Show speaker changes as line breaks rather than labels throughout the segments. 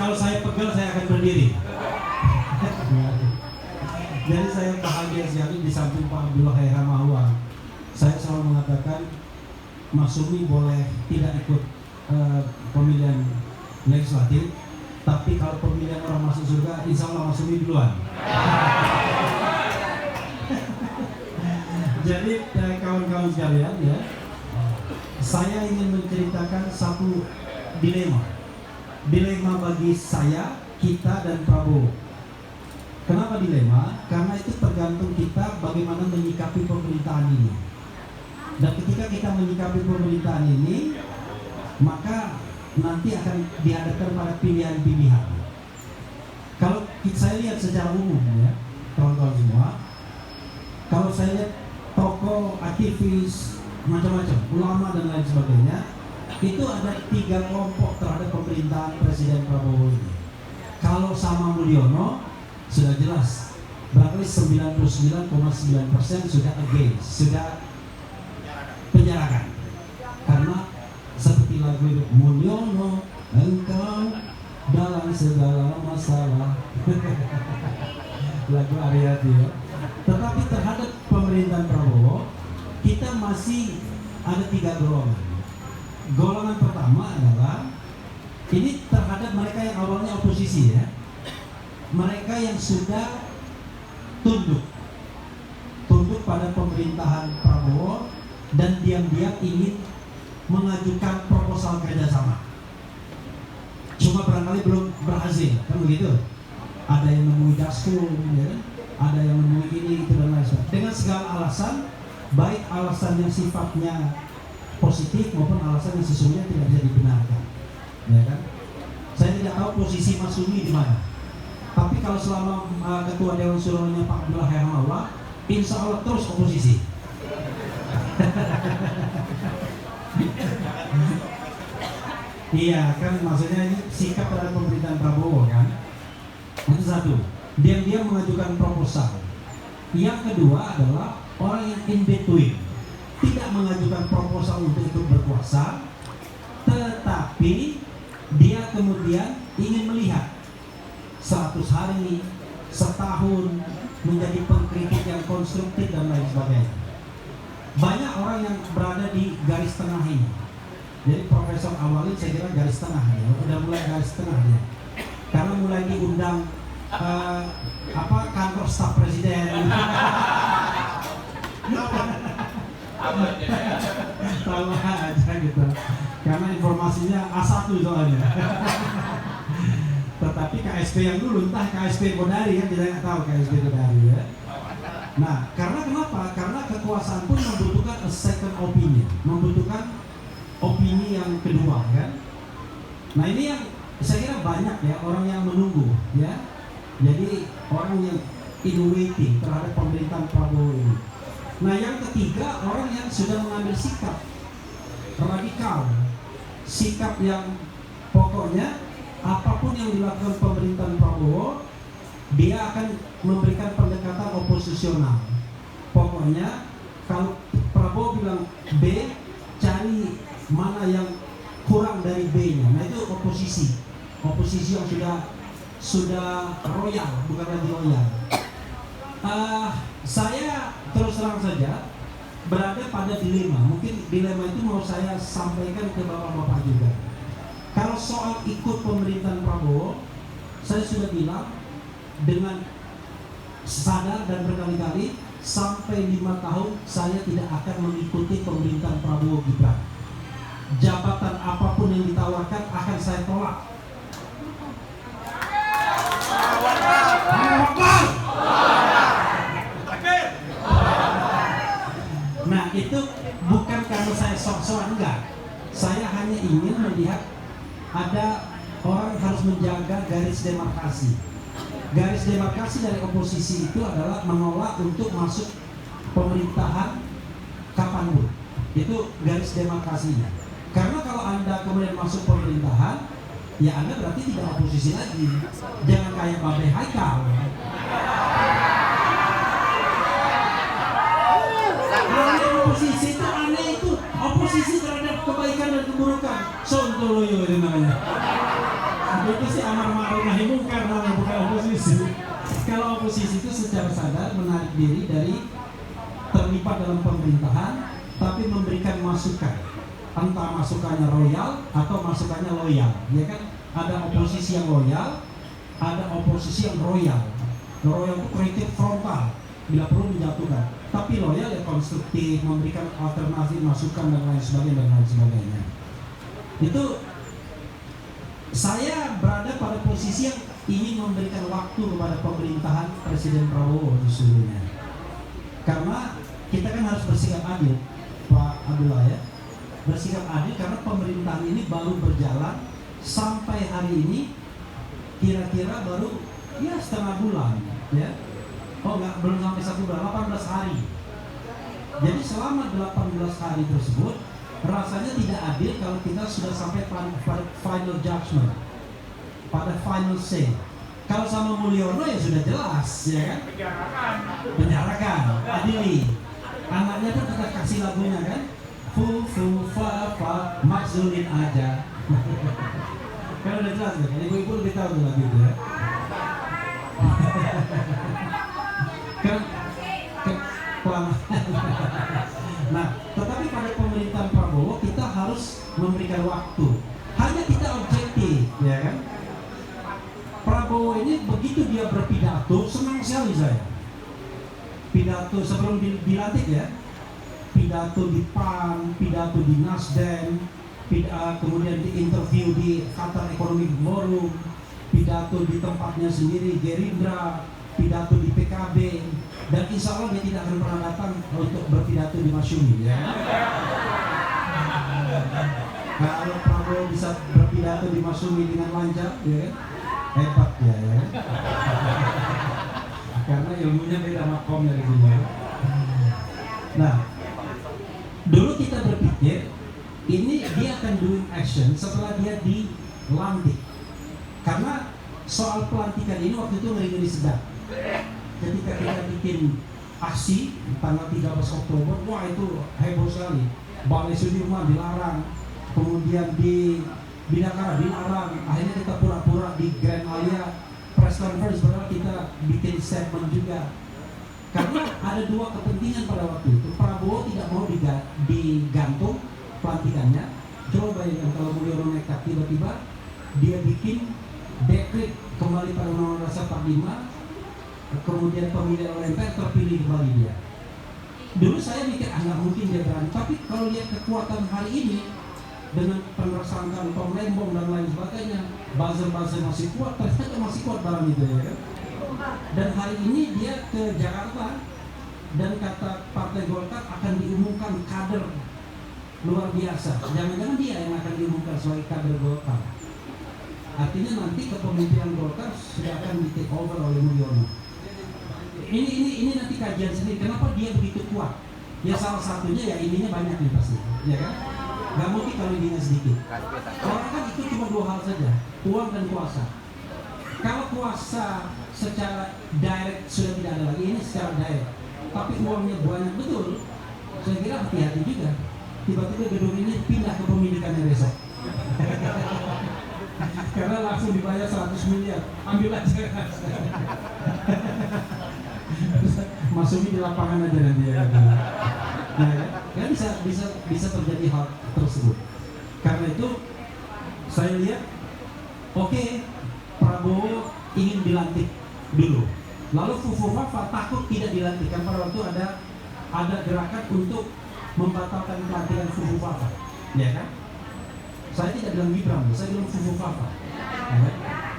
kalau saya pegel saya akan berdiri. Jadi saya bahagia sekali di samping Pak Abdullah Haihamahua. Saya selalu mengatakan Mas Sumi boleh tidak ikut pemilihan legislatif, tapi kalau pemilihan orang masuk surga, insya Allah Mas Sumi duluan. Jadi kawan-kawan sekalian ya, saya ingin menceritakan satu dilema bagi saya, kita dan Prabowo. Kenapa dilema? Karena itu tergantung kita bagaimana menyikapi pemerintahan ini. Dan ketika kita menyikapi pemerintahan ini, maka nanti akan dihadapkan pada pilihan-pilihan. Kalau saya lihat secara umum ya, kawan-kawan semua, kalau saya lihat tokoh, aktivis, macam-macam, ulama dan lain sebagainya, itu ada 3 kelompok terhadap pemerintahan Presiden Prabowo ini. Kalau sama Mulyono, sudah jelas, barangkali 99,9% sudah against, sudah penjarakan. Karena seperti lagu itu, Mulyono, engkau dalam segala masalah. Lagu Aryati ya. Tetapi terhadap pemerintahan Prabowo, kita masih ada 3 golongan. Golongan pertama adalah ini terhadap mereka yang awalnya oposisi ya. Mereka yang sudah tunduk pada pemerintahan Prabowo dan diam-diam ingin mengajukan proposal kerjasama. Cuma barangkali belum berhasil, kan begitu? Ada yang nemui Dasko, ya, ada yang nemui ini, itu dan lain sebagainya. Dengan segala alasan, baik alasan yang sifatnya positif maupun alasan yang sesungguhnya tidak bisa dibenarkan, ya kan? Saya tidak tahu posisi Mas Sumi di mana. Tapi kalau selama Ketua Dewan Suruhnya Pak Abdullah Haihamahua, insya Allah terus oposisi. Iya kan, maksudnya ini sikap terhadap pemerintahan Prabowo kan. Itu satu, diam-diam mengajukan proposal. Yang kedua adalah orang yang in between, tidak mengajukan proposal untuk ikut berkuasa, tetapi dia kemudian ingin melihat 100 hari, setahun menjadi pengkritik yang konstruktif dan lain sebagainya. Banyak orang yang berada di garis tengah ini. Jadi Profesor Awali saya kira garis tengah ya, udah mulai garis tengah ya. Karena mulai diundang kantor staf presiden. Tahu aja gitu. Karena informasinya A1 soalnya. Tetapi KSP yang dulu, entah KSP Kodari kan, kita nggak tahu KSP Kodari ya. Nah, karena kenapa? Karena kekuasaan pun membutuhkan a second opinion, membutuhkan opini yang kedua kan. Nah ini yang saya kira banyak ya orang yang menunggu ya. Jadi orang yang in waiting terhadap pemerintahan Prabowo ini. Nah yang ketiga, orang yang sudah mengambil sikap radikal, sikap yang pokoknya apapun yang dilakukan pemerintahan Prabowo, dia akan memberikan pendekatan oposisional. Pokoknya kalau Prabowo bilang B, cari mana yang kurang dari B-nya. Nah itu oposisi yang sudah royal, bukan lagi loyal. Saya terus terang saja berada pada dilema. Mungkin dilema itu mau saya sampaikan ke bapak-bapak juga. Kalau soal ikut pemerintahan Prabowo, saya sudah bilang dengan sadar dan berkali-kali, sampai 5 tahun saya tidak akan mengikuti pemerintahan Prabowo Gibran. Jabatan apapun yang ditawarkan akan saya tolak. Nah itu bukan karena saya sok-sokan, enggak. Saya hanya ingin melihat ada orang harus menjaga garis demarkasi. Garis demarkasi dari oposisi itu adalah menolak untuk masuk pemerintahan kapanpun. Itu garis demarkasinya. Karena kalau Anda kemudian masuk pemerintahan, ya Anda berarti tidak oposisi lagi. Jangan kayak Babe Haikal. Oposisi itu aneh, itu oposisi terhadap kebaikan dan keburukan. Sontoloyo itu namanya. Itu sih amar ma'ruf nahi mungkar namanya, bukan oposisi. Kalau oposisi itu secara sadar menarik diri dari terlibat dalam pemerintahan, tapi memberikan masukan, entah masukannya royal atau masukannya loyal, ya kan? Ada oposisi yang loyal, ada oposisi yang royal. Royal itu kritik frontal, bila perlu menjatuhkan. Tapi loyal ya konstruktif, memberikan alternatif, masukan dan lain sebagainya. Itu saya berada pada posisi yang ingin memberikan waktu kepada pemerintahan Presiden Prabowo sesungguhnya. Karena kita kan harus bersikap adil, Pak Abdullah ya. Bersikap adil karena pemerintahan ini baru berjalan sampai hari ini kira-kira baru ya setengah bulan ya. Oh enggak, belum sampai 1 bulan, 18 hari. Jadi selama 18 hari tersebut rasanya tidak adil kalau kita sudah sampai pada final judgment, pada final say. Kalau sama Mulyono ya sudah jelas ya kan? Penjarakan, adili. Anaknya kan kita kasih lagunya kan? Fu fa fa makzulin aja. Kan udah jelas kan? Ibu-ibu lebih tahu tuh lagu itu ya. Kan nah, tetapi pada pemerintahan Prabowo kita harus memberikan waktu. Hanya kita objektif, ya kan? Prabowo ini begitu dia berpidato, senang sekali saya. Pidato sebelum dilantik ya, pidato di PAN, pidato di Nasdem, kemudian di interview di Qatar Economic Forum, pidato di tempatnya sendiri Gerindra, pidato di PKB, dan insya Allah dia tidak akan pernah datang untuk berpidato di Masyumi ya. Kalau Prabowo bisa berpidato di Masyumi dengan lancar ya, hebat ya, ya. Karena ilmunya beda makomnya gitu ya. Nah, dulu kita berpikir ini dia akan doing action setelah dia dilantik. Karena soal pelantikan ini waktu itu ngeri-ngeri sedap. Ketika kita bikin aksi tanggal 13 Oktober, wah itu heboh sekali. Balai Sudirman dilarang, kemudian di Bidakara dilarang. Akhirnya kita pura-pura di Grand Alia press conference, padahal kita bikin statement juga. Karena ada dua kepentingan pada waktu itu. Prabowo tidak mau digantung pelantikannya. Coba bayangkan kalau Mulyono nekat tiba-tiba dia bikin dekret kembali pada Undang-Undang Dasar 45. Kemudian pemilihan oleh MPR terpilih kembali dia. Dulu saya mikir nggak mungkin dia berani, tapi kalau lihat kekuatan hari ini dengan penersangkaan Tom Lembong dan lain sebagainya, buzzer-buzzer masih kuat, ternyata masih kuat barang itu ya kan? Dan hari ini dia ke Jakarta dan kata Partai Golkar akan diumumkan kader luar biasa. Jangan-jangan dia yang akan diumumkan sebagai kader Golkar. Artinya nanti kepemimpinan Golkar sudah akan di take over oleh Mulyono. Ini nanti kajian sendiri. Kenapa dia begitu kuat? Ya salah satunya ya ininya banyak nih pasti, ya kan? Gak mungkin kalau ininya sedikit. Orang kan itu cuma dua hal saja, uang dan kuasa. Kalau kuasa secara direct sudah tidak ada lagi, ini secara direct. Tapi uangnya banyak betul. Saya kira hati-hati juga. Tiba-tiba gedung ini pindah ke pemilikannya besok. Karena langsung dibayar 100 miliar, ambil aja. Masukin di lapangan aja nanti ya. Nah, ya bisa terjadi hal tersebut. Karena itu saya lihat, oke, Prabowo ingin dilantik dulu. Lalu Fufu Fafa takut tidak dilantik. Karena pada waktu ada gerakan untuk membatalkan pelantikan Fufu Fafa, ya kan? Saya tidak bilang Gibran, saya bilang Fufu Fafa. Ya,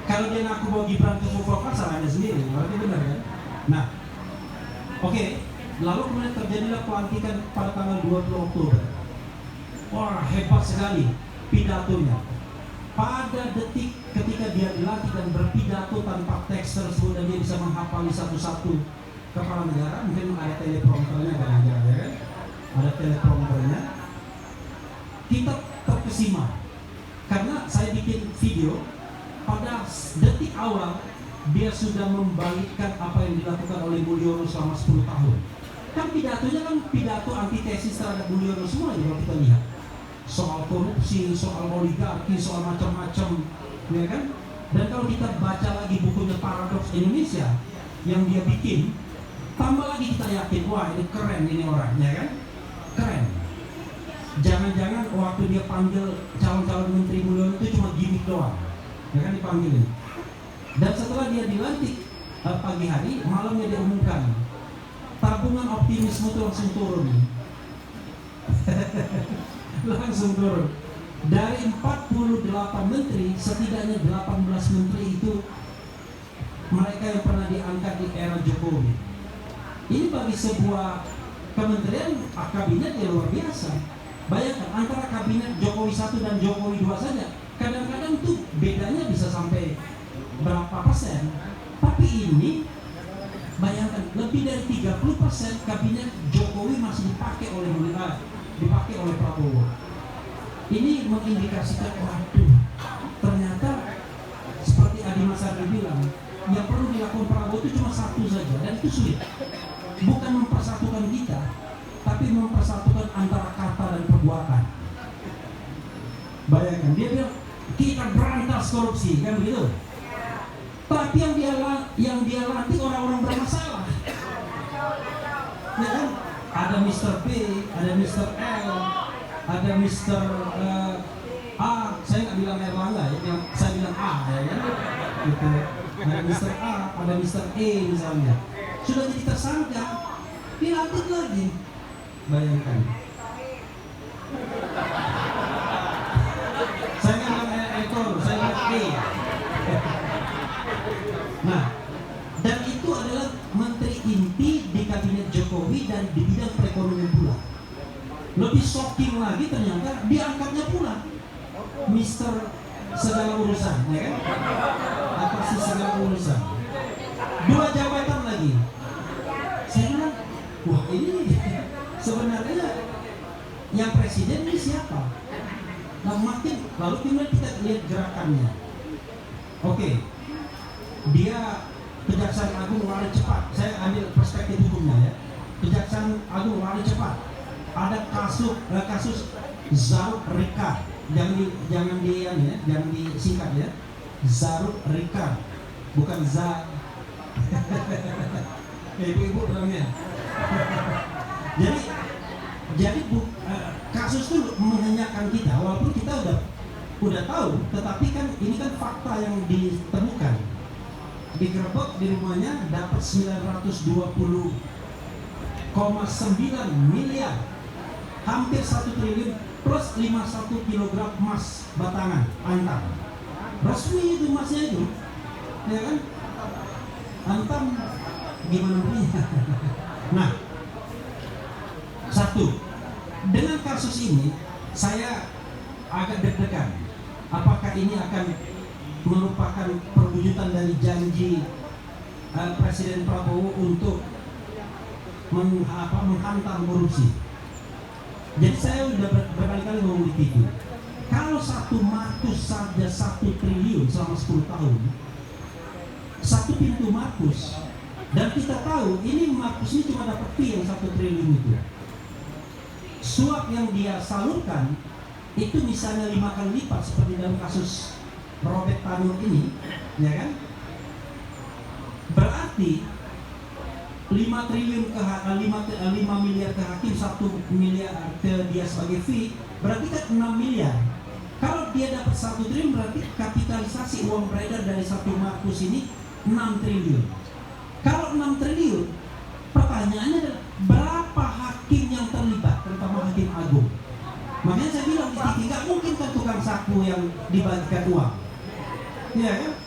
kalau dia ngaku bahwa Gibran Fufu Fafa, salahnya sendiri, berarti benar kan? Nah, oke, lalu kemudian terjadilah pelantikan pada tanggal 20 Oktober. Wah, hebat sekali pidatonya. Pada detik ketika dia dilantik dan berpidato tanpa teks tersebut dan dia bisa menghafali satu-satu kepala negara, mungkin ada teleprompternya kan, ya kan? Ada teleprompternya. Kita terkesima karena saya bikin video pada detik awal dia sudah membalikkan apa yang dilakukan oleh Mulyono selama 10 tahun. Kan pidatonya kan pidato antitesis terhadap Mulyono semua kalau kita lihat. Soal korupsi, soal oligarki, soal macam-macam, ya kan? Dan kalau kita baca lagi bukunya Paradoks Indonesia yang dia bikin, tambah lagi kita yakin, wah ini keren ini orangnya kan, keren. Jangan-jangan waktu dia panggil calon-calon menteri Mulyono itu cuma gimmick doang, ya kan dipanggilin. Dan setelah dia dilantik pagi hari, malamnya dia umumkan tabungan optimisme itu langsung turun. Langsung turun. Dari 48 menteri, setidaknya 18 menteri itu mereka yang pernah diangkat di era Jokowi. Ini bagi sebuah kementerian kabinet yang luar biasa. Bayangkan antara kabinet Jokowi 1 dan Jokowi 2 saja, kadang-kadang tuh bedanya bisa sampai berapa persen. Tapi ini bayangkan lebih dari 30% kabinet Jokowi masih dipakai oleh Prabowo. Ini mengindikasikan, waduh, ternyata seperti Adi Masardi bilang, yang perlu dilakukan Prabowo itu cuma satu saja, dan itu sulit. Bukan mempersatukan kita, tapi mempersatukan antara kata dan perbuatan. Bayangkan, dia bilang, kita berantas korupsi, kan begitu? Tapi yang dia latih orang-orang bermasalah. Ya kan? Ada Mr. B, ada Mr. L, ada Mr. A, saya nggak bilang Erlangga ya, yang saya bilang A ya kan? Gitu. Ada Mr. A, ada Mr. E misalnya. Sudah jadi tersangka, dilantik lagi. Bayangkan. Saya nggak bilang ekor, saya bilang E. Nah, dan itu adalah menteri inti di kabinet Jokowi dan di bidang perekonomian pula. Lebih shocking lagi ternyata diangkatnya pula Mister segala urusan, ya kan? Apa sih segala urusan? 2 jabatan lagi. Saya bilang, wah ini sebenarnya yang presiden ini siapa? Nah makin lalu kemudian kita lihat gerakannya. Oke. Dia Kejaksaan Agung lari cepat. Saya ambil perspektif hukumnya ya. Kejaksaan Agung lari cepat. Ada kasus Zaruk Rika. Jangan disingkat ya. Zaruk Rika, bukan Za. Ibu-ibu bilangnya. Jadi kasus itu menghenyakan kita, walaupun kita udah tahu, tetapi kan ini kan fakta yang ditemukan. Digerebek di rumahnya dapat 920,9 miliar, hampir 1 triliun plus 51 kg emas batangan antam. Resmi itu emasnya itu, ya kan? Antam gimana belinya? Nah, satu, dengan kasus ini saya agak deg-degan. Apakah ini akan merupakan perwujudan dari janji Presiden Prabowo untuk menghantam korupsi? Jadi saya sudah berkali-kali ngomong di TV, kalau satu Markus saja 1 triliun selama 10 tahun, satu pintu Markus, dan kita tahu ini Markus ini cuma dapat fee yang 1 triliun itu. Suap yang dia salurkan itu misalnya 5 kali lipat seperti dalam kasus Robert Tanur ini, ya kan? Berarti 5 triliun ke 5 miliar ke hakim, 1 miliar ke dia sebagai fee, berarti kan 6 miliar. Kalau dia dapat 1 triliun berarti kapitalisasi uang beredar dari 1 Markus ini 6 triliun. Kalau 6 triliun, pertanyaannya adalah berapa hakim yang terlibat, terutama hakim agung. Makanya saya bilang di TV, nggak mungkin kan tukang sapu yang dibagikan uang, ya kan?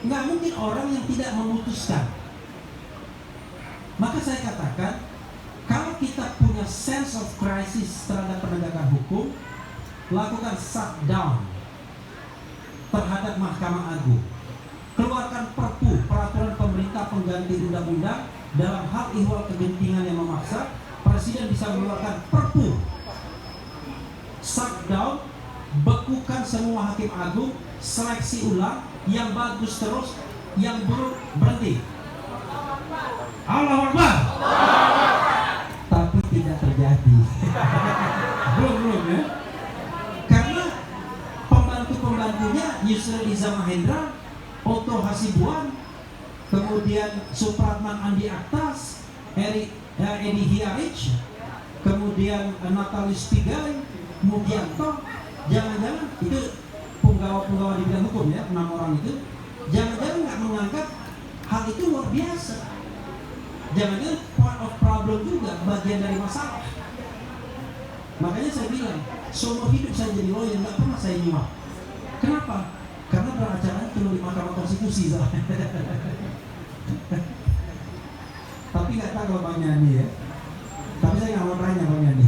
Nggak mungkin orang yang tidak memutuskan. Maka saya katakan, kalau kita punya sense of crisis terhadap penegakan hukum, lakukan shutdown terhadap Mahkamah Agung. Keluarkan perpu, peraturan pemerintah pengganti undang-undang dalam hal ihwal kegentingan yang memaksa. Presiden bisa mengeluarkan perpu shutdown, bekukan semua hakim agung, seleksi ulang, yang bagus terus, yang buruk berhenti. Allahu Akbar. Tapi tidak terjadi. belum ya. Karena pembantu-pembantunya Yusril Iza Mahendra Hasibuan, kemudian Supratman Andi Aktas, Edi Hiarich, kemudian Natalis Pigai, Mugianto. Jangan-jangan itu penggawa-penggawa di bidang hukum ya, 6 orang itu, jangan-jangan nggak mengangkat hal itu luar biasa. Jangan-jangan part of problem juga, bagian dari masalah. Makanya saya bilang, seumur hidup saya jadi lawyer, nggak pernah saya nyuap. Kenapa? Karena beracara itu di Mahkamah Konstitusi. Tapi nggak tahu kalau Bang Yani ya. Tapi saya nggak mau tanya Bang Yani.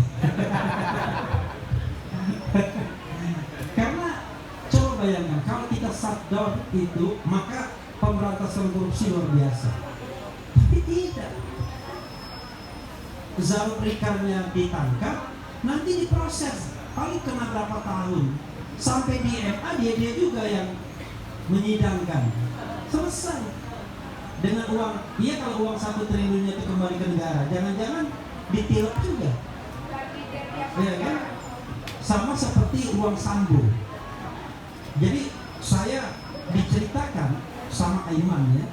Karena coba bayangkan, kalau kita shutdown itu, maka pemberantasan korupsi luar biasa. Tapi tidak. Zarul Rikannya ditangkap, nanti diproses, paling kena berapa tahun. Sampai di MA dia juga yang menyidangkan. Selesai. Dengan uang, iya kalau uang 1 triliunnya itu kembali ke negara, jangan-jangan ditilep juga. Ya kan? Sama seperti uang Sambo. Jadi saya diceritakan sama Aiman ya,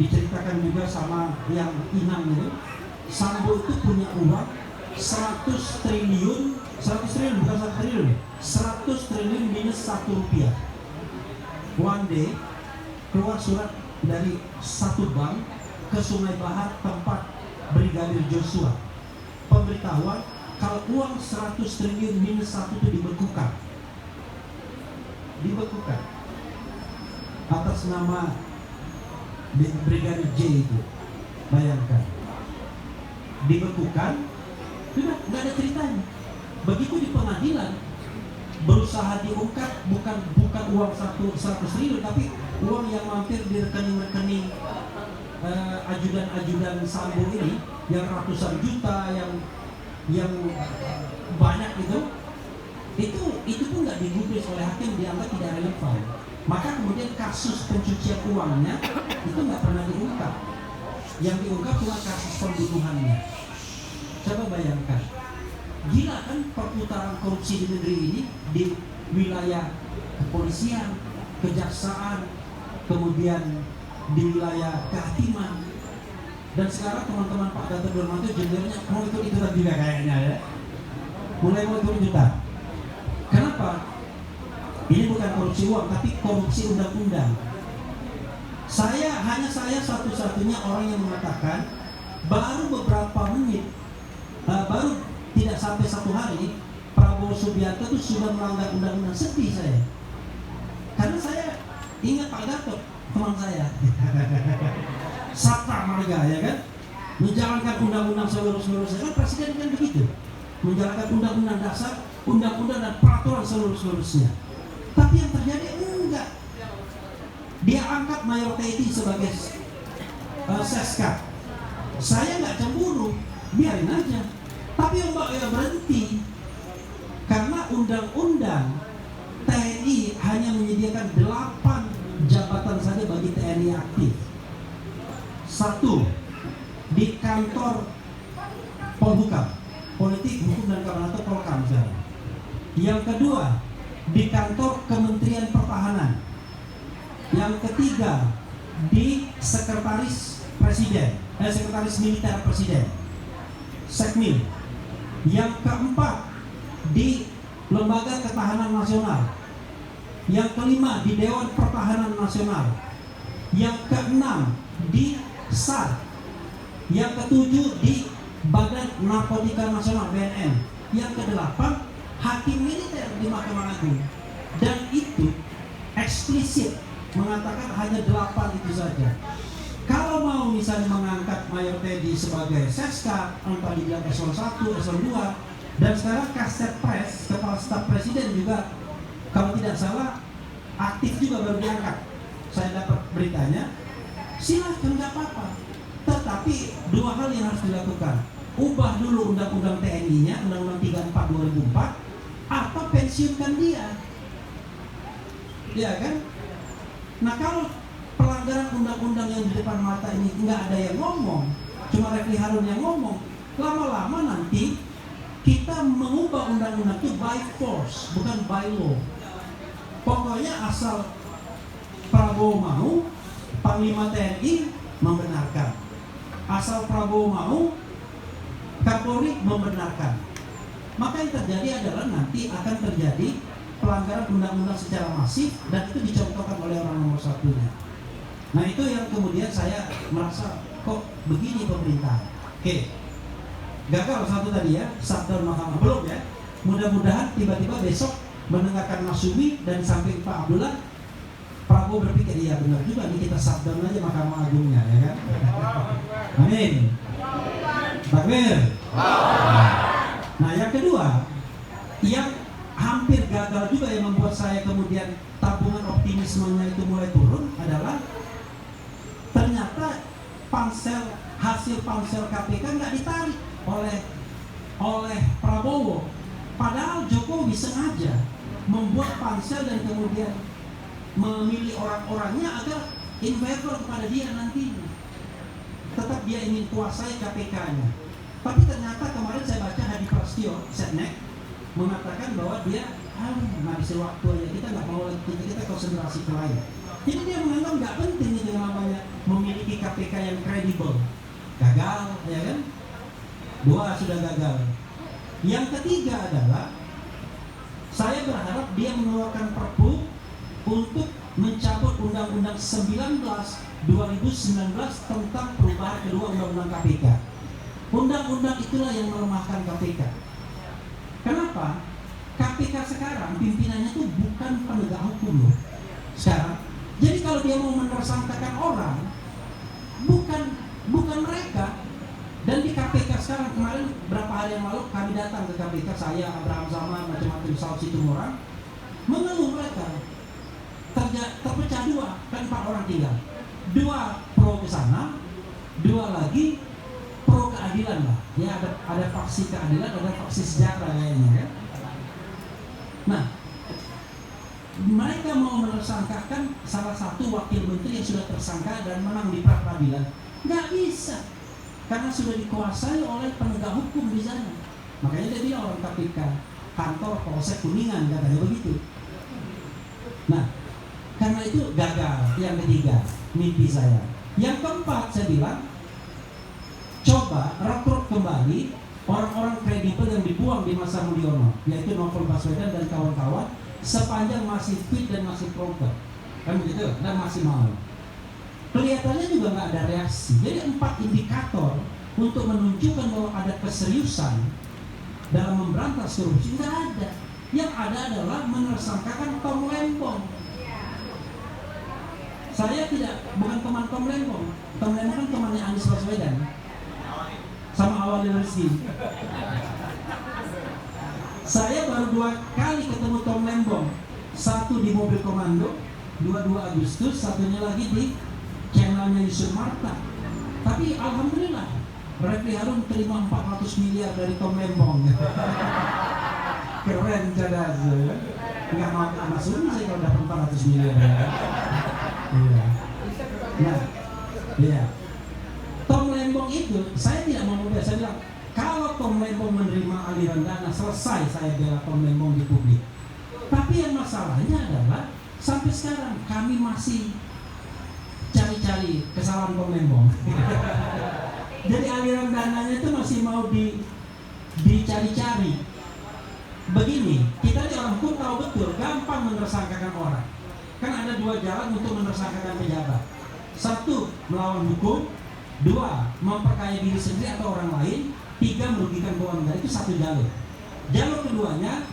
diceritakan juga sama yang Inang itu, Sambo itu punya uang 100 triliun bukan 1 triliun, 100 triliun minus 1 rupiah. One day keluar surat dari satu bank ke Sungai Bahar tempat Brigadir Joshua, pemberitahuan kalau uang 100 triliun minus 1 itu dibekukan atas nama Brigadir J itu. Bayangkan, dibekukan, sudah nggak ada ceritanya. Begitu di pengadilan berusaha diungkap bukan uang 100 triliun, tapi uang yang mampir di rekening-rekening ajudan Sambo ini yang ratusan juta, yang banyak itu pun nggak digubris oleh hakim, dianggap tidak relevan. Maka kemudian kasus pencucian uangnya itu nggak pernah diungkap. Yang diungkap cuma kasus pembunuhannya. Coba bayangkan, gila kan perputaran korupsi di negeri ini, di wilayah kepolisian, kejaksaan, kemudian di wilayah kehakiman. Dan sekarang teman-teman Pak Gatot Nurmantio juniornya mau ikut-ikutan juga kayaknya ya. Mulai mau ikut-ikutan. Kenapa? Ini bukan korupsi uang, tapi korupsi undang-undang. Hanya saya satu-satunya orang yang mengatakan baru beberapa menit, baru tidak sampai 1 hari, Prabowo Subianto itu sudah melanggar undang-undang. Sedih saya. Karena saya ingat Pak Gatot, teman saya. Sabta Marga ya kan, menjalankan undang-undang seluruh-seluruhnya. Kan presiden kan begitu, menjalankan undang-undang dasar, undang-undang dan peraturan seluruh-seluruhnya. Tapi yang terjadi enggak. Dia angkat Mayor TNI sebagai Seskap. Saya nggak cemburu, biarin aja. Tapi Mbak ya berhenti, karena undang-undang TNI hanya menyediakan 8 jabatan saja bagi TNI aktif. 1 di kantor Polhukam, Politik, Hukum dan Keamanan atau Polkam misalnya. Yang kedua di kantor Kementerian Pertahanan. Yang ketiga di Sekretaris Presiden, Sekretaris Militer Presiden, Sekmil. Yang keempat di Lembaga Ketahanan Nasional. Yang kelima di Dewan Pertahanan Nasional. Yang keenam di SAR. Yang ketujuh di Badan Narkotika Nasional BNN. Yang kedelapan hakim militer di Mahkamah Agung. Dan itu eksplisit mengatakan hanya 8 itu saja. Kalau mau misalnya mengangkat Mayor Teddy sebagai Seska, entah dibilang eselon 1, eselon 2, dan sekarang Kaset Pres, Kepala Staf Presiden juga kalau tidak salah aktif juga baru diangkat. Saya dapat beritanya, silahkan nggak apa-apa. Tetapi 2 hal yang harus dilakukan. Ubah dulu undang-undang TNI-nya, Undang-Undang 34 2004, atau pensiunkan dia. Ya kan? Nah kalau pelanggaran undang-undang yang di depan mata ini nggak ada yang ngomong, cuma Refli Harun yang ngomong, lama-lama nanti kita mengubah undang-undang itu by force, bukan by law. Pokoknya asal Prabowo mau, Panglima TNI membenarkan. Asal Prabowo mau, Kapolri membenarkan. Maka yang terjadi adalah nanti akan terjadi pelanggaran undang-undang secara masif, dan itu dicontohkan oleh orang nomor satunya. Nah itu yang kemudian saya merasa kok begini pemerintah. Oke, gagal satu tadi ya, shutdown Mahkamah, belum ya. Mudah-mudahan tiba-tiba besok mendengarkan Mas Sumi dan samping Pak Abdullah, Prabowo berpikir, iya benar juga nih, kita shutdown aja Mahkamah Agungnya, ya kan? Amin. Takbir. Nah yang kedua, yang hampir gagal juga yang membuat saya kemudian tabungan optimismenya itu mulai turun adalah ternyata hasil pansel KPK nggak ditarik oleh Prabowo. Padahal Jokowi sengaja membuat pansel dan kemudian memilih orang-orangnya agar in favor kepada dia nantinya. Tetap dia ingin kuasai KPK-nya. Tapi ternyata kemarin saya baca Hadi Prasetyo, Setnek, mengatakan bahwa dia ngabisin waktu aja, kita nggak mau lagi, kita konsentrasi ke lain. Jadi dia menganggap nggak penting itu yang namanya memiliki KPK yang kredibel. Gagal, ya kan? 2 sudah gagal. Yang ketiga adalah saya berharap dia mengeluarkan Perpu untuk mencabut Undang-Undang 19 2019 tentang perubahan kedua Undang-Undang KPK. Undang-undang itulah yang melemahkan KPK. Kenapa? KPK sekarang pimpinannya itu bukan penegak hukum loh. Sekarang, jadi kalau dia mau menersangkakan orang, bukan mereka. Dan di KPK sekarang, kemarin berapa hari yang lalu kami datang ke KPK, saya, Abraham Samad, macam-macam saus itu orang, mengeluh mereka. Terpecah 2, kan 4 orang tinggal. 2 pro ke sana, 2 lagi pro keadilan lah. Ya ada faksi keadilan, ada faksi sejahtera kayaknya ya. Nah, mereka mau menersangkakan salah satu wakil menteri yang sudah tersangka dan menang di pra peradilan. Nggak bisa, karena sudah dikuasai oleh penegak hukum di sana. Makanya dia bilang orang KPK, kantor Polsek Kuningan, katanya begitu. Nah, karena itu gagal. Yang ketiga, mimpi saya. Yang keempat, saya bilang, coba rekrut kembali orang-orang kredibel yang dibuang di masa Mulyono, yaitu Novel Baswedan dan kawan-kawan, sepanjang masih fit dan masih proper, kan begitu, dan masih mau. Kelihatannya juga nggak ada reaksi. Jadi 4 indikator untuk menunjukkan bahwa ada keseriusan dalam memberantas korupsi nggak ada. Yang ada adalah menersangkakan Tom Lembong. Saya bukan teman Tom Lembong. Tom Lembong kan temannya Anies Baswedan sama Awali Rizki. Saya baru 2 kali ketemu Tom Lembong. 1 di mobil komando, 22 Agustus, satunya lagi di channelnya Yusuf Marta. Tapi alhamdulillah, Refli Harun terima 400 miliar dari Tom Lembong. Keren cerdas. Nggak mau anak Sumi saya kalau dapat 400 miliar. Iya. Nah, iya. Tom Lembong itu, saya tidak mau membela. Saya bilang, kalau Tom Lembong menerima aliran dana, selesai saya bela Tom Lembong di publik. Tapi yang masalahnya adalah, sampai sekarang kami masih cari-cari kesalahan Tom Lembong. Jadi aliran dananya itu masih mau dicari-cari. Begini, kita di orang hukum tahu betul, gampang menersangkakan orang. Kan ada 2 jalan untuk menersangkakan pejabat. 1, melawan hukum. 2, memperkaya diri sendiri atau orang lain. 3, merugikan keuangan negara. Itu 1 jalur. Jalur keduanya,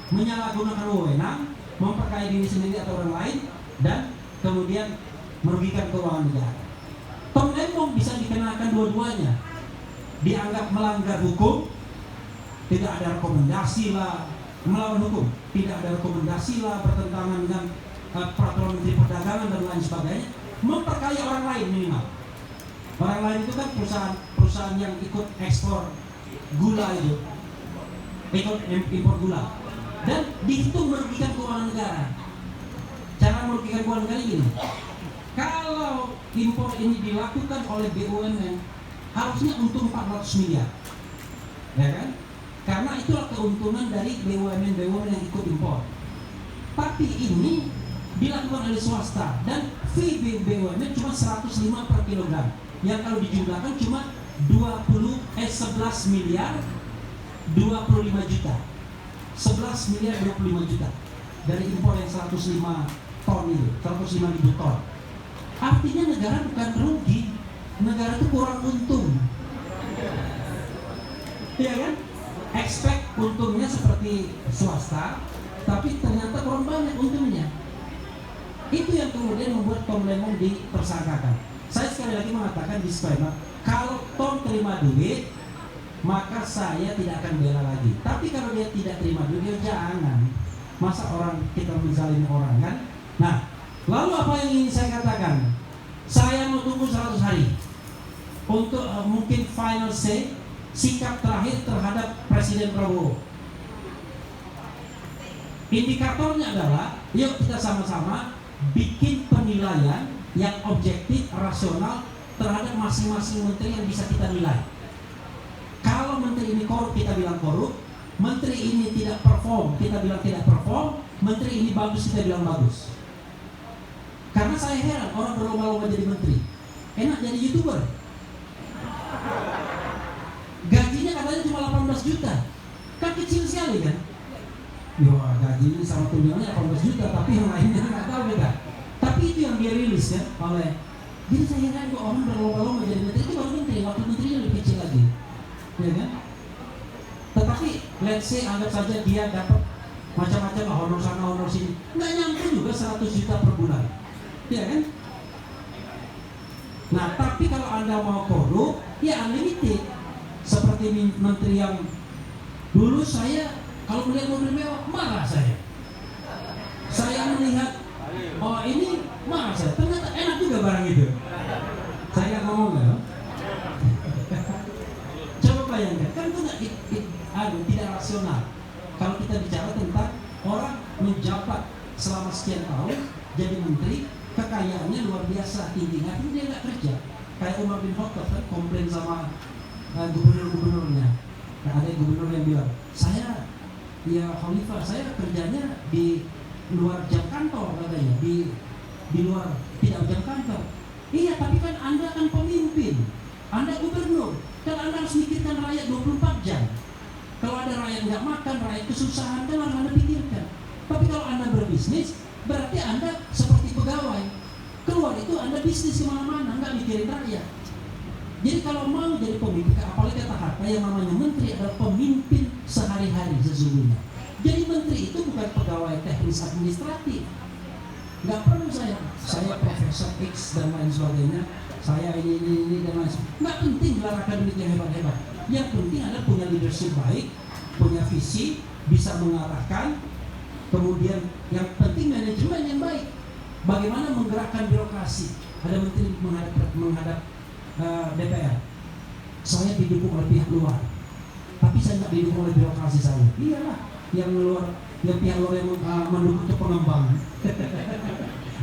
menyalahgunakan wewenang, memperkaya diri sendiri atau orang lain, dan kemudian merugikan keuangan negara. Tom Lembong bisa dikenakan dua-duanya. Dianggap melanggar hukum, tidak ada rekomendasi lah, melawan hukum, tidak ada rekomendasi lah, bertentangan dengan peraturan Menteri Perdagangan dan lain sebagainya, memperkaya orang lain minimal. Orang lain itu kan perusahaan yang ikut ekspor gula itu, ikut impor gula, dan dihitung merugikan keuangan negara. Cara merugikan keuangan negara ini, kalau impor ini dilakukan oleh BUMN, harusnya untung 400 miliar, ya kan? Karena itulah keuntungan dari BUMN yang ikut impor. Tapi ini dilakukan oleh swasta dan fee BUMN cuma 105 per kilogram, yang kalau dijumlahkan cuma 11 miliar 25 juta. 11 miliar 25 juta dari impor yang 105 ton itu, 105 ribu ton. Artinya negara bukan rugi, negara itu kurang untung. Iya kan? Expect untungnya seperti swasta, tapi ternyata kurang banyak untungnya. Itu yang kemudian membuat Tom Lemon ditersangkakan. Saya sekali lagi mengatakan disclaimer, kalau Tom terima duit, maka saya tidak akan bela lagi. Tapi kalau dia tidak terima duit, dia jangan. Masa orang kita menzalim orang kan? Nah, lalu apa yang ingin saya katakan? Saya mau tunggu 100 hari untuk mungkin final say, sikap terakhir terhadap Presiden Prabowo. Indikatornya adalah, yuk kita sama-sama bikin penilaian yang objektif, rasional terhadap masing-masing menteri yang bisa kita nilai. Kalau menteri ini korup, kita bilang korup. Menteri ini tidak perform, kita bilang tidak perform. Menteri ini bagus, kita bilang bagus. Karena saya heran, orang berlomba-lomba jadi menteri, enak jadi YouTuber. Gajinya katanya cuma 18 juta, kan kecil sekali kan? Ya gajinya sama tunjangannya 18 juta, tapi yang lainnya nggak tahu beda. Tapi itu yang dia rilis kan oleh. Jadi saya heran kok orang berlomba-lomba jadi menteri, itu baru menteri, waktu menterinya lebih kecil lagi, ya kan? Tetapi let's say anggap saja dia dapat macam-macam lah, honor sana honor sini, nggak nyampe juga 100 juta per bulan, ya kan? Nah tapi kalau Anda mau korup, ya unlimited. Seperti menteri yang dulu saya kalau melihat mobil mewah marah saya. Saya melihat oh ini marah saya. Ternyata enak juga barang itu. Saya nggak ngomong ya. Coba bayangkan, kan itu tidak rasional. Kalau kita bicara tentang orang menjabat selama sekian tahun jadi menteri, kekayaannya luar biasa tinggi, tapi dia nggak kerja. Kayak Umar bin Khattab kan komplain sama gubernur-gubernurnya. Nah, ada gubernur yang bilang, saya ya Khalifah, saya kerjanya di luar jam kantor katanya, di luar tidak jam kantor. Iya, tapi kan Anda kan pemimpin, Anda gubernur, kan Anda harus mikirkan rakyat 24 jam. Kalau ada rakyat nggak makan, rakyat kesusahan, kan harus Anda pikirkan. Tapi kalau Anda berbisnis, berarti Anda seperti pegawai. Keluar itu Anda bisnis kemana-mana, nggak mikirin rakyat. Jadi kalau mau jadi pemimpin, apalagi kata Hatta, yang namanya menteri adalah pemimpin sehari-hari sesungguhnya. Jadi menteri itu bukan pegawai teknis administratif. Nggak perlu saya profesor X dan lain sebagainya, saya ini dan lain sebagainya. Nggak penting gelar akademik yang hebat-hebat. Yang penting adalah punya leadership baik, punya visi, bisa mengarahkan. Kemudian yang penting manajemen yang baik. Bagaimana menggerakkan birokrasi. Ada menteri menghadap DPR. Saya didukung oleh pihak luar, tapi saya nggak didukung oleh birokrasi saya. Iyalah, yang luar, yang pihak luar yang mendukung untuk pengembangan.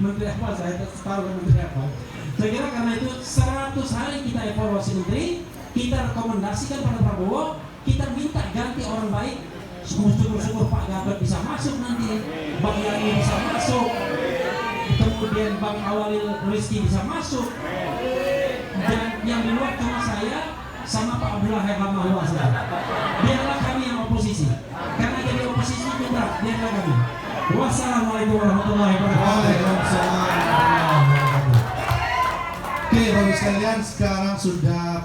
Menteri apa? Saya tahu menteri apa. Saya kira karena itu 100 hari kita evaluasi menteri, kita rekomendasikan pada Prabowo, kita minta ganti orang baik. Syukur-syukur Pak Gatot bisa masuk nanti, Bang Yani bisa masuk, kemudian Bang Awalil Rizky bisa masuk. Dan yang di luar cuma saya sama Pak Abdullah Hekamahwa saja. Biarlah kami yang oposisi, karena jadi oposisi itu berat. Biarlah kami. Wassalamualaikum warahmatullahi wabarakatuh.
Oke, Bapak sekalian, sekarang sudah